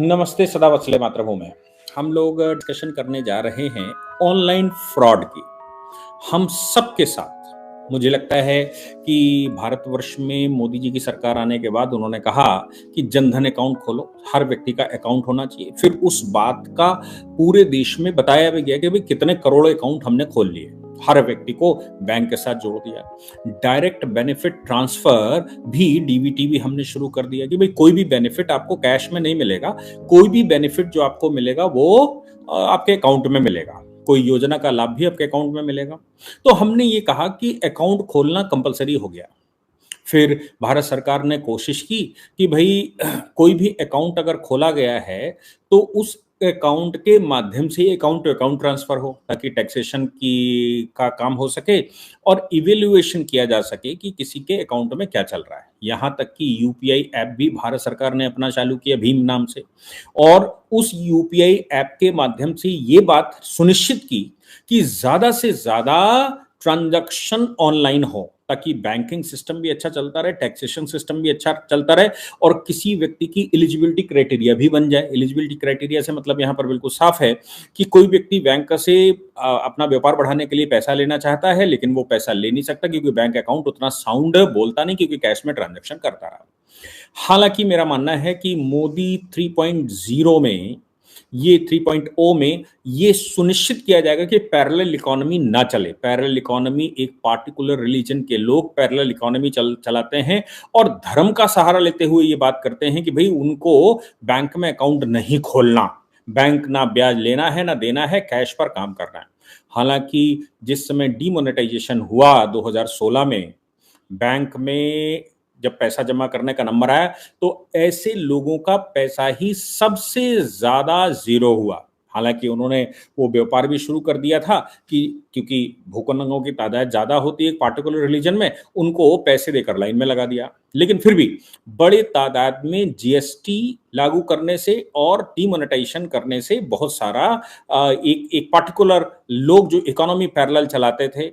नमस्ते, सदा वत्सले मातरभूमि में। हम लोग डिस्कशन करने जा रहे हैं ऑनलाइन फ्रॉड की। हम सबके साथ मुझे लगता है कि भारतवर्ष में मोदी जी की सरकार आने के बाद उन्होंने कहा कि जनधन अकाउंट खोलो, हर व्यक्ति का अकाउंट होना चाहिए। फिर उस बात का पूरे देश में बताया भी गया कि भाई कितने करोड़ अकाउंट हमने खोल लिए। हर व्यक्ति को बैंक के साथ जोड़ दिया। डायरेक्ट बेनिफिट ट्रांसफर भी डीबीटी भी हमने शुरू कर दिया कि भाई कोई भी बेनिफिट आपको कैश में नहीं मिलेगा, कोई भी बेनिफिट जो आपको मिलेगा वो आपके अकाउंट में मिलेगा, कोई योजना का लाभ भी आपके अकाउंट में मिलेगा। तो हमने ये कहा कि अकाउंट खोलना कंपलसरी हो गया। फिर भारत सरकार ने कोशिश की कि भाई कोई भी अकाउंट अगर खोला गया है तो उस अकाउंट के माध्यम से अकाउंट टू अकाउंट ट्रांसफर हो ताकि टैक्सेशन की का काम हो सके और इवेल्युएशन किया जा सके कि किसी के अकाउंट में क्या चल रहा है। यहाँ तक कि यूपीआई ऐप भी भारत सरकार ने अपना चालू किया भीम नाम से, और उस यूपीआई ऐप के माध्यम से ये बात सुनिश्चित की कि ज्यादा से ज्यादा ट्रांजैक्शन ऑनलाइन हो ताकि बैंकिंग सिस्टम भी अच्छा चलता रहे, टैक्सेशन सिस्टम भी अच्छा चलता रहे और किसी व्यक्ति की एलिजिबिलिटी क्राइटेरिया भी बन जाए। एलिजिबिलिटी क्राइटेरिया से मतलब यहाँ पर बिल्कुल साफ है कि कोई व्यक्ति बैंक से अपना व्यापार बढ़ाने के लिए पैसा लेना चाहता है, लेकिन वो पैसा ले नहीं सकता क्योंकि बैंक अकाउंट उतना साउंड बोलता नहीं, क्योंकि कैश में ट्रांजैक्शन करता रहा। हालांकि मेरा मानना है कि मोदी 3.0 में, ये 3.0 में ये सुनिश्चित किया जाएगा कि पैरेलल इकोनॉमी ना चले। पैरेलल इकोनॉमी एक पार्टिकुलर रिलीजन के लोग पैरेलल इकोनॉमी चलाते हैं और धर्म का सहारा लेते हुए ये बात करते हैं कि भाई उनको बैंक में अकाउंट नहीं खोलना, बैंक ना ब्याज लेना है ना देना है, कैश पर काम करना है। हालांकि जिस समय डीमोनेटाइजेशन हुआ 2016 में, बैंक में जब पैसा जमा करने का नंबर आया तो ऐसे लोगों का पैसा ही सबसे ज्यादा जीरो हुआ। हालांकि उन्होंने वो व्यापार भी शुरू कर दिया था कि क्योंकि भूखमंगों की तादाद ज्यादा होती है एक पार्टिकुलर रिलीजन में, उनको पैसे देकर लाइन में लगा दिया। लेकिन फिर भी बड़े तादाद में जीएसटी लागू करने से और डीमोनेटाइजेशन करने से बहुत सारा एक एक पार्टिकुलर लोग जो इकोनॉमी पैरेलल चलाते थे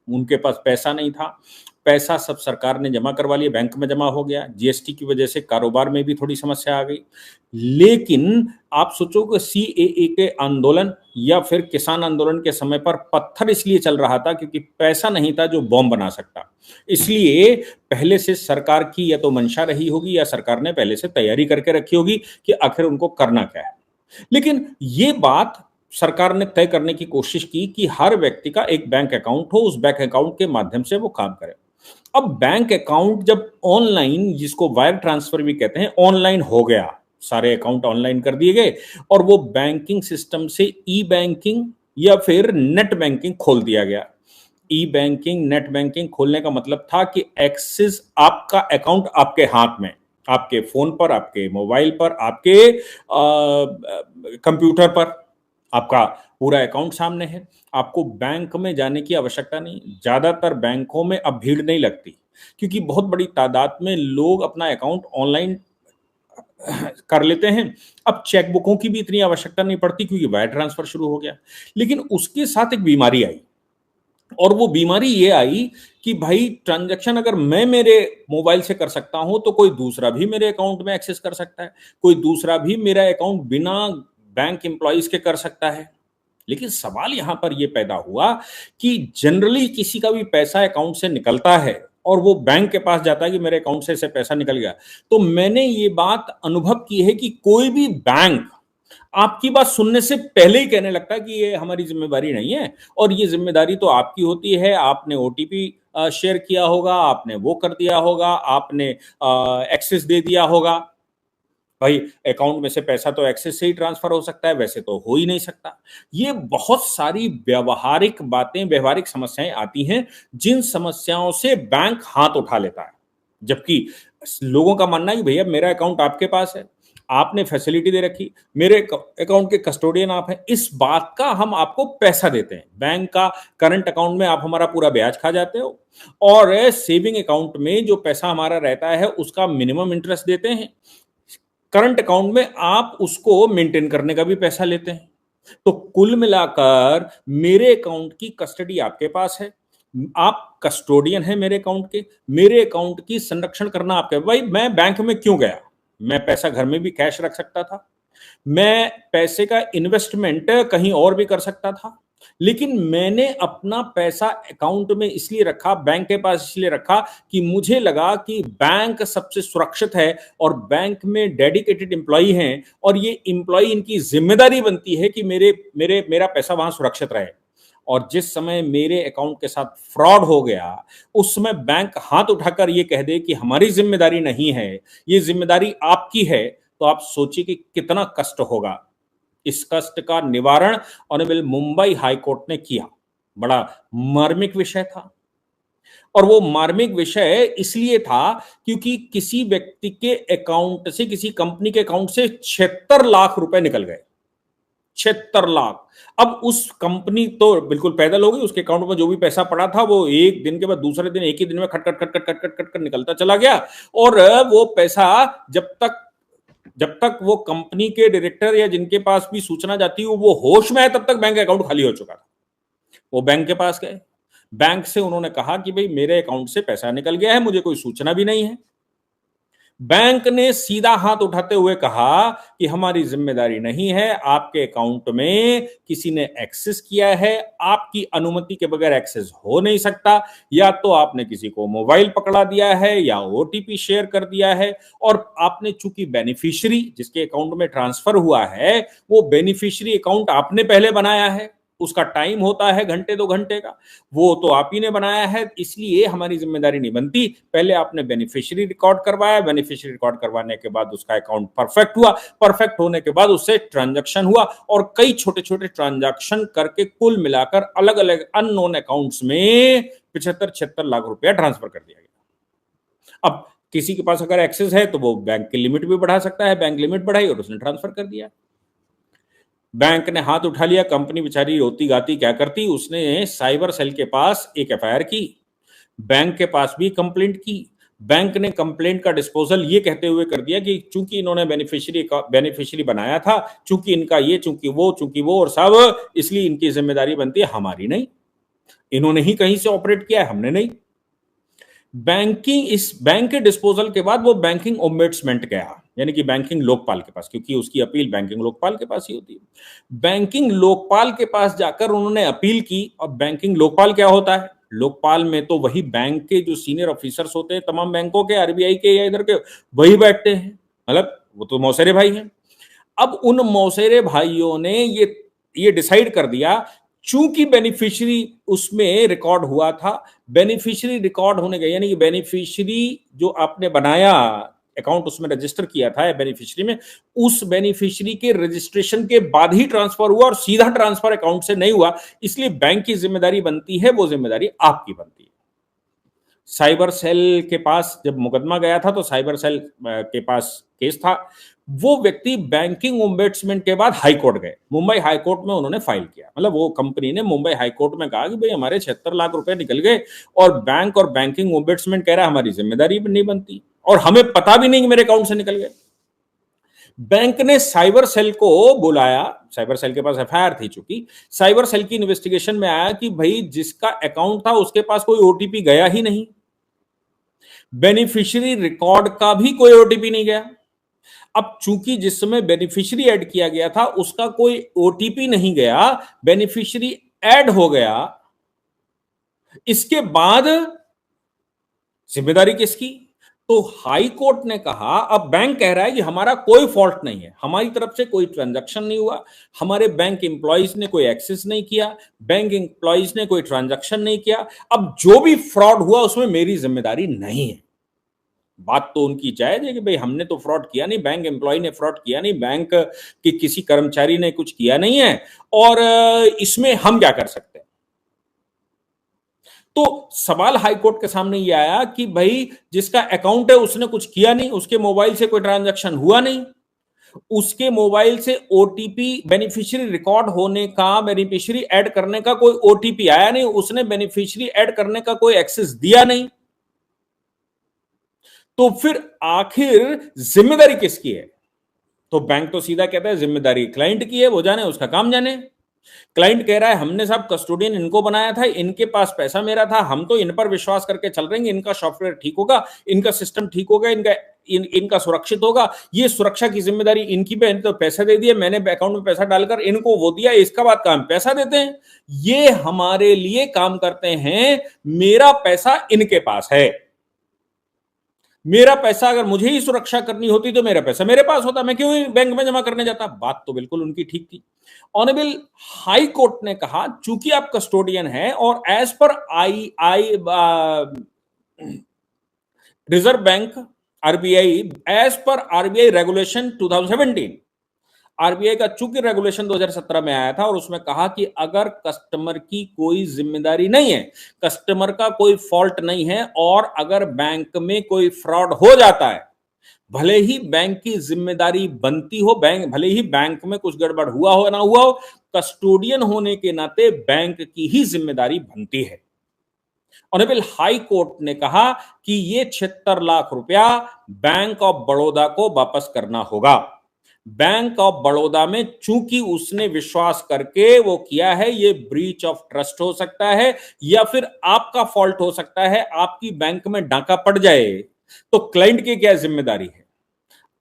उनके पास पैसा नहीं था। पैसा सब सरकार ने जमा करवा लिया, बैंक में जमा हो गया। जीएसटी की वजह से कारोबार में भी थोड़ी समस्या आ गई। लेकिन आप सोचो कि सीएए के आंदोलन या फिर किसान आंदोलन के समय पर पत्थर इसलिए चल रहा था क्योंकि पैसा नहीं था जो बॉम्ब बना सकता। इसलिए पहले से सरकार की या तो मंशा रही होगी या सरकार ने पहले से तैयारी करके रखी होगी कि आखिर उनको करना क्या है। लेकिन ये बात सरकार ने तय करने की कोशिश की कि हर व्यक्ति का एक बैंक अकाउंट हो, उस बैंक अकाउंट के माध्यम से वो काम करे। अब बैंक अकाउंट जब ऑनलाइन, जिसको वायर ट्रांसफर भी कहते हैं, ऑनलाइन हो गया, सारे अकाउंट ऑनलाइन कर दिए गए और वो बैंकिंग सिस्टम से ई बैंकिंग या फिर नेट बैंकिंग खोल दिया गया। ई बैंकिंग, नेट बैंकिंग खोलने का मतलब था कि एक्सेस, आपका अकाउंट आपके हाथ में, आपके फोन पर, आपके मोबाइल पर, आपके कंप्यूटर पर आपका पूरा अकाउंट सामने है। आपको बैंक में जाने की आवश्यकता नहीं। ज्यादातर बैंकों में अब भीड़ नहीं लगती क्योंकि बहुत बड़ी तादाद में लोग अपना अकाउंट ऑनलाइन कर लेते हैं। अब चेकबुकों की भी इतनी आवश्यकता नहीं पड़ती क्योंकि वायर ट्रांसफर शुरू हो गया। लेकिन उसके साथ एक बीमारी आई और वो बीमारी ये आई कि भाई ट्रांजैक्शन अगर मैं मेरे मोबाइल से कर सकता हूं तो कोई दूसरा भी मेरे अकाउंट में एक्सेस कर सकता है, कोई दूसरा भी मेरा अकाउंट बिना बैंक एम्प्लॉइज के कर सकता है। लेकिन सवाल यहां पर यह पैदा हुआ कि जनरली किसी का भी पैसा अकाउंट से निकलता है और वो बैंक के पास जाता है कि मेरे अकाउंट से पैसा निकल गया, तो मैंने ये बात अनुभव की है कि कोई भी बैंक आपकी बात सुनने से पहले ही कहने लगता है कि ये हमारी जिम्मेदारी नहीं है और ये जिम्मेदारी तो आपकी होती है, आपने ओटीपी शेयर किया होगा, आपने वो कर दिया होगा, आपने एक्सेस दे दिया होगा। भाई अकाउंट में से पैसा तो एक्सेस से ही ट्रांसफर हो सकता है, वैसे तो हो ही नहीं सकता। ये बहुत सारी व्यवहारिक बातें, व्यवहारिक समस्याएं आती हैं जिन समस्याओं से बैंक हाथ उठा लेता है। जबकि लोगों का मानना है कि भैया मेरा अकाउंट आपके पास है, आपने फैसिलिटी दे रखी, मेरे अकाउंट के कस्टोडियन आप हैं, इस बात का हम आपको पैसा देते हैं। बैंक का करंट अकाउंट में आप हमारा पूरा ब्याज खा जाते हो और सेविंग अकाउंट में जो पैसा हमारा रहता है उसका मिनिमम इंटरेस्ट देते हैं। करंट अकाउंट में आप उसको मेंटेन करने का भी पैसा लेते हैं। तो कुल मिलाकर मेरे अकाउंट की कस्टडी आपके पास है, आप कस्टोडियन है मेरे अकाउंट के, मेरे अकाउंट की संरक्षण करना आपके। भाई मैं बैंक में क्यों गया? मैं पैसा घर में भी कैश रख सकता था, मैं पैसे का इन्वेस्टमेंट कहीं और भी कर सकता था, लेकिन मैंने अपना पैसा अकाउंट में इसलिए रखा, बैंक के पास इसलिए रखा कि मुझे लगा कि बैंक सबसे सुरक्षित है और बैंक में डेडिकेटेड एम्प्लॉई हैं और ये एम्प्लॉई इनकी जिम्मेदारी बनती है कि मेरा पैसा वहां सुरक्षित रहे। और जिस समय मेरे अकाउंट के साथ फ्रॉड हो गया, उस समय बैंक हाथ उठाकर ये कह दे कि हमारी जिम्मेदारी नहीं है, ये जिम्मेदारी आपकी है, तो आप सोचिए कि कितना कष्ट होगा। इस कष्ट का निवारण ऑनरेबल मुंबई हाई कोर्ट ने किया। बड़ा मार्मिक विषय था और वो मार्मिक विषय इसलिए था क्योंकि किसी व्यक्ति के अकाउंट से, किसी कंपनी के अकाउंट से 76 लाख रुपए निकल गए। 76 लाख। अब उस कंपनी तो बिल्कुल पैदल हो गई, उसके अकाउंट में जो भी पैसा पड़ा था वो एक दिन के बाद दूसरे दिन, एक ही दिन में खट खट खट खट खट खट खट खट निकलता चला गया। और वो पैसा जब तक वो कंपनी के डायरेक्टर या जिनके पास भी सूचना जाती है वो होश में है, तब तक बैंक अकाउंट खाली हो चुका था। वो बैंक के पास गए, बैंक से उन्होंने कहा कि भाई मेरे अकाउंट से पैसा निकल गया है, मुझे कोई सूचना भी नहीं है। बैंक ने सीधा हाथ उठाते हुए कहा कि हमारी जिम्मेदारी नहीं है, आपके अकाउंट में किसी ने एक्सेस किया है, आपकी अनुमति के बगैर एक्सेस हो नहीं सकता, या तो आपने किसी को मोबाइल पकड़ा दिया है या ओटीपी शेयर कर दिया है, और आपने चूंकि बेनिफिशियरी जिसके अकाउंट में ट्रांसफर हुआ है वो बेनिफिशियरी अकाउंट आपने पहले बनाया है, उसका टाइम होता है घंटे 2 घंटे का, वो तो आप ही ने बनाया है, इसलिए हमारी जिम्मेदारी नहीं बनती। पहले आपने बेनिफिशियरी रिकॉर्ड करवाया, बेनिफिशियरी रिकॉर्ड करवाने के बाद उसका अकाउंट परफेक्ट हुआ, परफेक्ट होने के बाद उससे ट्रांजैक्शन हुआ और कई छोटे छोटे ट्रांजैक्शन करके कुल मिलाकर अलग अलग अननोन अकाउंट्स में 75-76 लाख रुपया ट्रांसफर कर दिया गया। अब किसी के पास अगर एक्सेस है तो वो बैंक की लिमिट भी बढ़ा सकता है, बैंक लिमिट बढ़ाई और उसने ट्रांसफर कर दिया। बैंक ने हाथ उठा लिया, कंपनी बेचारी रोती गाती क्या करती, उसने साइबर सेल के पास एक एफआईआर की, बैंक के पास भी कंप्लेंट की। बैंक ने कंप्लेंट का डिस्पोजल ये कहते हुए कर दिया कि चूंकि इन्होंने बेनिफिशियरी बनाया था, चूंकि इनका ये, चूंकि वो और सब, इसलिए इनकी जिम्मेदारी बनती है, हमारी नहीं। इन्होंने ही कहीं से ऑपरेट किया है, हमने नहीं। इस बैंक के डिस्पोजल के बाद वो बैंकिंग ओम्बड्समैन गया, यानी कि बैंकिंग लोकपाल के पास, क्योंकि उसकी अपील बैंकिंग लोकपाल के पास ही होती है। बैंकिंग लोकपाल के पास जाकर उन्होंने अपील की। और बैंकिंग लोकपाल क्या होता है? लोकपाल में तो वही बैंक के जो सीनियर ऑफिसर्स होते हैं तमाम बैंकों के, आरबीआई के या इधर के, वही बैठते हैं, मतलब वो तो मौसेरे भाई हैं। अब उन मौसेरे भाइयों ने ये डिसाइड कर दिया, चूंकि बेनिफिशियरी उसमें रिकॉर्ड हुआ था, बेनिफिशियरी रिकॉर्ड होने गए, यानी कि बेनिफिशियरी जो आपने बनाया अकाउंट उसमें रजिस्टर किया था बेनिफिशियरी में, उस बेनिफिशियरी के रजिस्ट्रेशन के बाद ही ट्रांसफर हुआ और सीधा ट्रांसफर अकाउंट से नहीं हुआ, इसलिए बैंक की जिम्मेदारी बनती है, वो जिम्मेदारी आपकी बनती है। साइबर सेल के पास जब मुकदमा गया था तो साइबर सेल के पास केस था, वो व्यक्ति बैंकिंग ओम्बड्समैन के बाद हाई कोर्ट गए, मुंबई हाई कोर्ट में उन्होंने फाइल किया, मतलब वो कंपनी ने मुंबई हाई कोर्ट में कहा कि भाई हमारे 76 लाख रुपए निकल गए और बैंक और बैंकिंग ओम्बड्समैन कह रहा है हमारी जिम्मेदारी नहीं बनती और हमें पता भी नहीं कि मेरे अकाउंट से निकल गए। बैंक ने साइबर सेल को बुलाया, साइबर सेल के पास एफआईआर थी, चूंकि साइबर सेल की इन्वेस्टिगेशन में आया कि भाई जिसका अकाउंट था उसके पास कोई ओटीपी गया ही नहीं, बेनिफिशियरी रिकॉर्ड का भी कोई ओटीपी नहीं गया। अब चूंकि जिस समय बेनिफिशियरी ऐड किया गया था उसका कोई ओटीपी नहीं गया, बेनिफिशियरी ऐड हो गया, इसके बाद जिम्मेदारी किसकी? तो हाई कोर्ट ने कहा, अब बैंक कह रहा है कि हमारा कोई फॉल्ट नहीं है, हमारी तरफ से कोई ट्रांजैक्शन नहीं हुआ, हमारे बैंक एम्प्लॉइज ने कोई एक्सेस नहीं किया, बैंक एम्प्लॉइज ने कोई ट्रांजैक्शन नहीं किया, अब जो भी फ्रॉड हुआ उसमें मेरी जिम्मेदारी नहीं है। बात तो उनकी जायज है कि भाई हमने तो फ्रॉड किया नहीं, बैंक एम्प्लॉय ने फ्रॉड किया नहीं, बैंक के किसी कर्मचारी ने कुछ किया नहीं है, और इसमें हम क्या कर सकते हैं। तो सवाल हाईकोर्ट के सामने ये आया कि भाई जिसका अकाउंट है उसने कुछ किया नहीं, उसके मोबाइल से कोई ट्रांजैक्शन हुआ नहीं, उसके मोबाइल से ओटीपी बेनिफिशियरी रिकॉर्ड होने का, बेनिफिशियरी ऐड करने का कोई ओटीपी आया नहीं, उसने बेनिफिशियरी ऐड करने का कोई एक्सेस दिया नहीं, तो फिर आखिर जिम्मेदारी किसकी है? तो बैंक तो सीधा कहता है जिम्मेदारी क्लाइंट की है, वो जाने, उसका काम जाने। क्लाइंट कह रहा है हमने साहब कस्टोडियन इनको बनाया था, इनके पास पैसा मेरा था, हम तो इन पर विश्वास करके चल रहे हैं, इनका सॉफ्टवेयर ठीक होगा, इनका सिस्टम ठीक होगा, इनका इनका सुरक्षित होगा, ये सुरक्षा की जिम्मेदारी इनकी पे, तो पैसा दे दिए मैंने अकाउंट में, पैसा डालकर इनको वो दिया, इसका बाद काम पैसा देते हैं, ये हमारे लिए काम करते हैं, मेरा पैसा इनके पास है। मेरा पैसा अगर मुझे ही सुरक्षा करनी होती तो मेरा पैसा मेरे पास होता, मैं क्यों बैंक में जमा करने जाता। बात तो बिल्कुल उनकी ठीक थी। ऑनरेबल हाई कोर्ट ने कहा चूंकि आप कस्टोडियन हैं और एज पर आई reserve bank RBI, as per RBI regulation 2017, RBI का चूंकि रेगुलेशन 2017 में आया था और उसमें कहा कि अगर कस्टमर की कोई जिम्मेदारी नहीं है, कस्टमर का कोई फॉल्ट नहीं है, और अगर बैंक में कोई फ्रॉड हो जाता है, भले ही बैंक की जिम्मेदारी बनती हो, बैंक भले ही बैंक में कुछ गड़बड़ हुआ हो ना हुआ हो, कस्टोडियन होने के नाते बैंक की ही जिम्मेदारी बनती है। ऑनरेबल हाई कोर्ट ने कहा कि ये 76 लाख रुपया बैंक ऑफ बड़ौदा को वापस करना होगा। बैंक ऑफ बड़ौदा में चूंकि उसने विश्वास करके वो किया है, ये ब्रीच ऑफ ट्रस्ट हो सकता है या फिर आपका फॉल्ट हो सकता है, आपकी बैंक में डाका पड़ जाए तो क्लाइंट की क्या जिम्मेदारी है,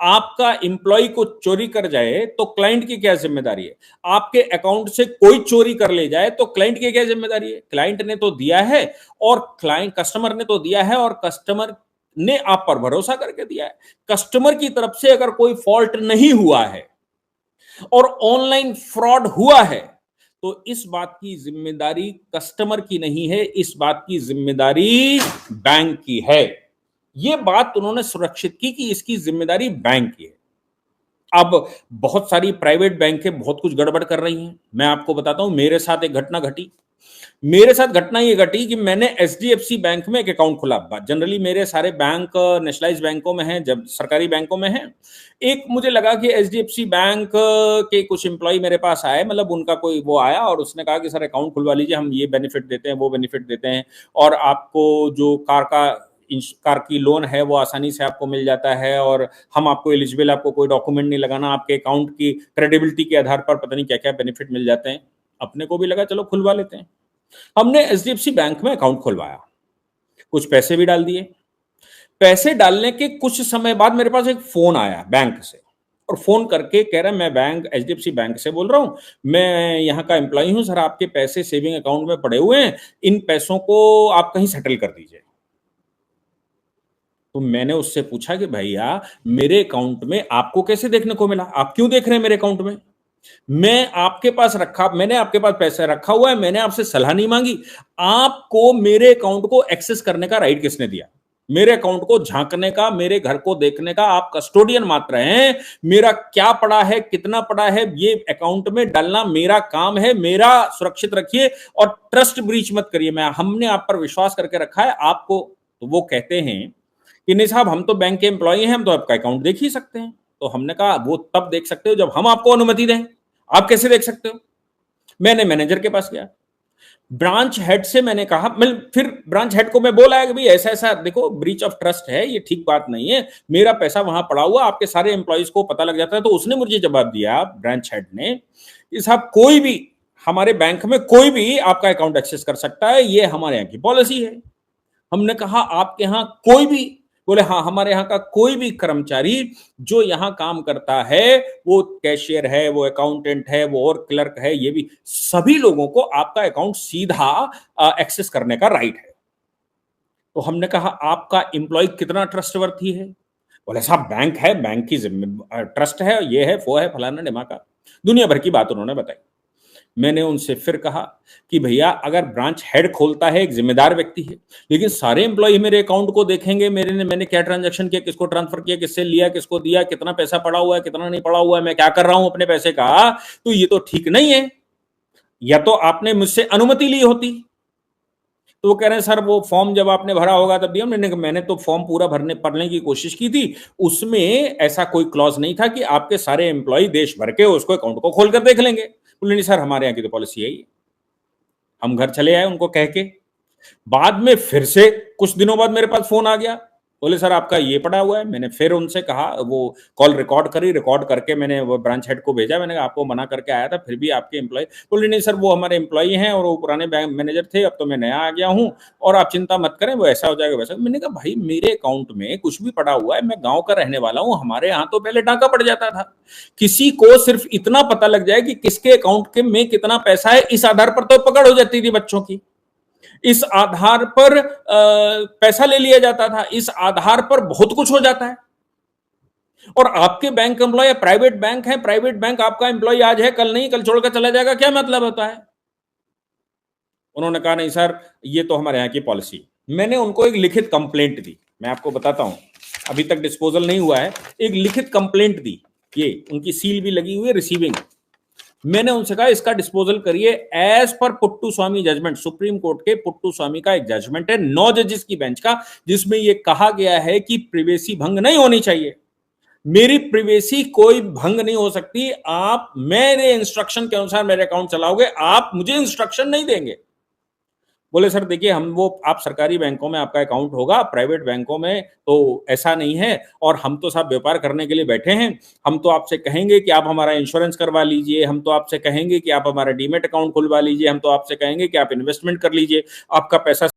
आपका एम्प्लॉय को चोरी कर जाए तो क्लाइंट की क्या जिम्मेदारी है, आपके अकाउंट से कोई चोरी कर ले जाए तो क्लाइंट की क्या जिम्मेदारी है। क्लाइंट ने तो दिया है और क्लाइंट कस्टमर ने तो दिया है और कस्टमर ने आप पर भरोसा करके दिया है। कस्टमर की तरफ से अगर कोई फॉल्ट नहीं हुआ है और ऑनलाइन फ्रॉड हुआ है तो इस बात की जिम्मेदारी कस्टमर की नहीं है, इस बात की जिम्मेदारी बैंक की है। यह बात उन्होंने सुरक्षित की कि इसकी जिम्मेदारी बैंक की है। अब बहुत सारी प्राइवेट बैंकें बहुत कुछ गड़बड़ कर रही हैं। मैं आपको बताता हूं, मेरे साथ एक घटना घटी। मेरे साथ घटना ये घटी कि मैंने एचडीएफसी बैंक में एक अकाउंट खोला। जनरली मेरे सारे बैंक नेशनलाइज बैंकों में हैं, जब सरकारी बैंकों में हैं। एक मुझे लगा कि एचडीएफसी बैंक के कुछ एम्प्लॉय मेरे पास आए, मतलब उनका कोई वो आया और उसने कहा कि सर अकाउंट खुलवा लीजिए, हम ये बेनिफिट देते हैं, वो बेनिफिट देते हैं, और आपको जो कार की लोन है वो आसानी से आपको मिल जाता है, और हम आपको एलिजिबल, आपको कोई डॉक्यूमेंट नहीं लगाना, आपके अकाउंट की क्रेडिबिलिटी के आधार पर पता नहीं क्या क्या बेनिफिट मिल जाते हैं। अपने को भी लगा चलो खुलवा लेते हैं। हमने एचडीएफसी बैंक में अकाउंट खुलवाया, कुछ पैसे भी डाल दिए। पैसे डालने के कुछ समय बाद मेरे पास एक फोन आया बैंक से, और फोन करके कह रहा है मैं बैंक एचडीएफसी बैंक से बोल रहा हूं, मैं यहाँ का एम्प्लॉय हूं सर, आपके पैसे सेविंग अकाउंट में पड़े हुए हैं, इन पैसों को आप कहीं सेटल कर दीजिए। तो मैंने उससे पूछा कि भैया मेरे अकाउंट में आपको कैसे देखने को मिला, आप क्यों देख रहे हैं मेरे अकाउंट में, मैं आपके पास रखा, मैंने आपके पास पैसा रखा हुआ है, मैंने आपसे सलाह नहीं मांगी, आपको मेरे अकाउंट को एक्सेस करने का राइट किसने दिया, मेरे अकाउंट को झांकने का, मेरे घर को देखने का आप कस्टोडियन मात्र हैं, मेरा क्या पड़ा है कितना पड़ा है ये अकाउंट में डालना मेरा काम है, मेरा सुरक्षित रखिए और ट्रस्ट ब्रीच मत करिए, मैं हमने आप पर विश्वास करके रखा है आपको। तो वो कहते हैं कि नहीं साहब हम तो बैंक के एम्प्लॉय हैं, हम तो आपका अकाउंट देख ही सकते हैं। तो हमने कहा वो तब देख सकते हो जब हम आपको अनुमति दें, आप कैसे देख सकते हो। मैंने मैनेजर के पास गया, ब्रांच हेड से मैंने कहा, मैं फिर ब्रांच हेड को मैं बोला है कि भाई ऐसा ऐसा देखो ब्रीच ऑफ ट्रस्ट है, ये ठीक बात नहीं है, मेरा पैसा वहां पड़ा हुआ, आपके सारे एम्प्लॉइज को पता लग जाता है। तो उसने मुझे जवाब दिया, ब्रांच हेड ने, कि साहब कोई भी हमारे बैंक में कोई भी आपका अकाउंट एक्सेस कर सकता है, ये हमारे यहाँ की पॉलिसी है। हमने कहा आपके यहाँ कोई भी, बोले हाँ हमारे यहाँ का कोई भी कर्मचारी जो यहाँ काम करता है, वो कैशियर है, वो अकाउंटेंट है, वो और क्लर्क है, ये भी सभी लोगों को आपका अकाउंट सीधा एक्सेस करने का राइट है। तो हमने कहा आपका एम्प्लॉय कितना ट्रस्टवर्थी है, बोले साहब बैंक है, बैंक की ट्रस्ट है, ये है वो है फलाना ढिमाका, दुनिया भर की बात उन्होंने बताई। मैंने उनसे फिर कहा कि भैया अगर ब्रांच हेड खोलता है, एक जिम्मेदार व्यक्ति है, लेकिन सारे एम्प्लॉय मेरे अकाउंट को देखेंगे, मैंने क्या ट्रांजैक्शन किया, किसको ट्रांसफर किया, किससे लिया, किसको दिया, कितना पैसा पड़ा हुआ है, कितना नहीं पड़ा हुआ है, मैं क्या कर रहा हूं अपने पैसे का, तो ये तो ठीक नहीं है, या तो आपने मुझसे अनुमति ली होती। तो वो कह रहे हैं सर वो फॉर्म जब आपने भरा होगा तब दिया। मैंने तो फॉर्म पूरा पढ़ने की कोशिश की थी, उसमें ऐसा कोई क्लॉज नहीं था कि आपके सारे एम्प्लॉय देश भर के उसको अकाउंट को खोलकर देख लेंगे। बोले नहीं सर हमारे यहाँ की तो पॉलिसी है ये। हम घर चले आए उनको कह के। बाद में फिर से कुछ दिनों बाद मेरे पास फोन आ गया, बोले सर आपका ये पड़ा हुआ है। मैंने फिर उनसे कहा, वो कॉल रिकॉर्ड करी, रिकॉर्ड करके मैंने वो ब्रांच हेड को भेजा। मैंने कहा आपको मना करके आया था, फिर भी आपके एम्प्लॉय बोले नहीं सर वो हमारे एम्प्लॉय हैं और वो पुराने बैंक मैनेजर थे, अब तो मैं नया आ गया हूँ और आप चिंता मत करें, वो ऐसा हो जाएगा वैसा। मैंने कहा भाई मेरे अकाउंट में कुछ भी पड़ा हुआ है, मैं गाँव का रहने वाला हूँ, हमारे यहाँ तो पहले डाका पड़ जाता था। किसी को सिर्फ इतना पता लग जाए कि किसके अकाउंट के में कितना पैसा है, इस आधार पर तो पकड़ हो जाती थी बच्चों की। इस आधार पर पैसा ले लिया जाता था, इस आधार पर बहुत कुछ हो जाता है। और आपके बैंक एम्प्लॉय प्राइवेट बैंक है, प्राइवेट बैंक आपका एम्प्लॉय आज है कल नहीं, कल छोड़कर चला जाएगा, क्या मतलब होता है? उन्होंने कहा नहीं सर ये तो हमारे यहाँ की पॉलिसी। मैंने उनको एक लिखित कंप्लेंट दी, मैं आपको बताता हूं, अभी तक डिस्पोजल नहीं हुआ है। एक लिखित कंप्लेंट दी, ये उनकी सील भी लगी हुई है, रिसीविंग। मैंने उनसे कहा इसका डिस्पोजल करिए एज पर पुट्टू स्वामी जजमेंट, सुप्रीम कोर्ट के पुट्टू स्वामी का एक जजमेंट है 9 जजेस की बेंच का, जिसमें यह कहा गया है कि प्रिवेसी भंग नहीं होनी चाहिए। मेरी प्रिवेसी कोई भंग नहीं हो सकती। आप मेरे इंस्ट्रक्शन के अनुसार मेरे अकाउंट चलाओगे, आप मुझे इंस्ट्रक्शन नहीं देंगे। बोले सर देखिए हम वो आप सरकारी बैंकों में आपका अकाउंट होगा, प्राइवेट बैंकों में तो ऐसा नहीं है, और हम तो साहब व्यापार करने के लिए बैठे हैं। हम तो आपसे कहेंगे कि आप हमारा इंश्योरेंस करवा लीजिए, हम तो आपसे कहेंगे कि आप हमारा डीमेट अकाउंट खुलवा लीजिए, हम तो आपसे कहेंगे कि आप इन्वेस्टमेंट कर लीजिए, आपका पैसा